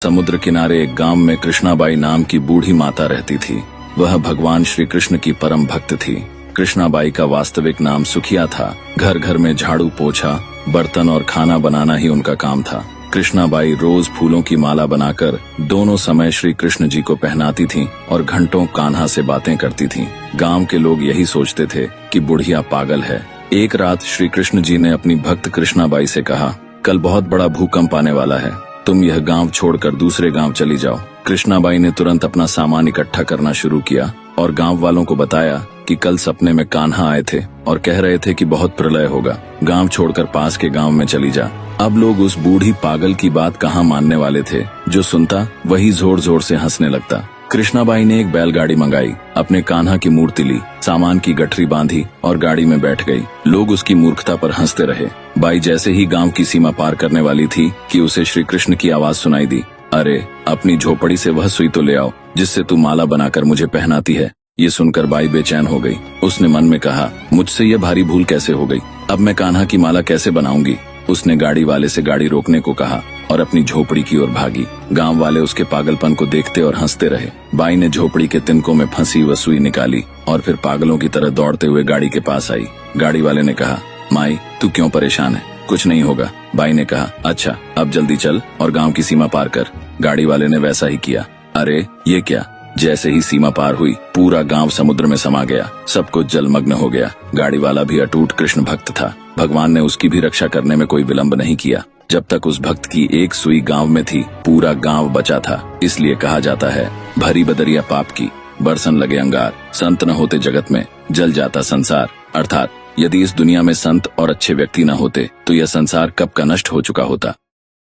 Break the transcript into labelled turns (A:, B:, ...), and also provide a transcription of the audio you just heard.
A: समुद्र किनारे एक गांव में कृष्णाबाई नाम की बूढ़ी माता रहती थी। वह भगवान श्री कृष्ण की परम भक्त थी। कृष्णाबाई का वास्तविक नाम सुखिया था। घर घर में झाड़ू पोछा, बर्तन और खाना बनाना ही उनका काम था। कृष्णाबाई रोज फूलों की माला बनाकर दोनों समय श्री कृष्ण जी को पहनाती थीं और घंटों कान्हा से बातें करती थीं। गांव के लोग यही सोचते थे कि बुढ़िया पागल है। एक रात श्री कृष्ण जी ने अपनी भक्त कृष्णाबाई से कहा, कल बहुत बड़ा भूकंप आने वाला है, तुम यह गांव छोड़कर दूसरे गांव चली जाओ। कृष्णाबाई ने तुरंत अपना सामान इकट्ठा करना शुरू किया और गांव वालों को बताया कि कल सपने में कान्हा आए थे और कह रहे थे कि बहुत प्रलय होगा, गांव छोड़कर पास के गांव में चली जा। अब लोग उस बूढ़ी पागल की बात कहाँ मानने वाले थे। जो सुनता वही जोर जोर से हंसने लगता। कृष्णाबाई ने एक बैलगाड़ी मंगाई, अपने कान्हा की मूर्ति ली, सामान की गठरी बांधी और गाड़ी में बैठ गई। लोग उसकी मूर्खता पर हंसते रहे। बाई जैसे ही गांव की सीमा पार करने वाली थी कि उसे श्री कृष्ण की आवाज सुनाई दी, अरे अपनी झोपड़ी से वह सुई तो ले आओ जिससे तू माला बनाकर मुझे पहनाती है। ये सुनकर बाई बेचैन हो गई। उसने मन में कहा, मुझसे यह भारी भूल कैसे हो गई, अब मैं कान्हा की माला कैसे बनाऊंगी। उसने गाड़ी वाले से गाड़ी रोकने को कहा और अपनी झोपड़ी की ओर भागी। गांव वाले उसके पागलपन को देखते और हंसते रहे। बाई ने झोपड़ी के तिनकों में फंसी वह सुई निकाली और फिर पागलों की तरह दौड़ते हुए गाड़ी के पास आई। गाड़ी वाले ने कहा, माई तू क्यों परेशान है, कुछ नहीं होगा। बाई ने कहा, अच्छा अब जल्दी चल और गांव की सीमा पार कर। गाड़ी वाले ने वैसा ही किया। अरे ये क्या, जैसे ही सीमा पार हुई पूरा गांव समुद्र में समा गया, सब कुछ जलमग्न हो गया। गाड़ी वाला भी अटूट कृष्ण भक्त था। भगवान ने उसकी भी रक्षा करने में कोई विलंब नहीं किया। जब तक उस भक्त की एक सुई गांव में थी, पूरा गांव बचा था। इसलिए कहा जाता है, भरी बदरिया पाप की, बरसन लगे अंगार, संत न होते जगत में जल जाता संसार। अर्थात यदि इस दुनिया में संत और अच्छे व्यक्ति न होते तो यह संसार कब का नष्ट हो चुका होता।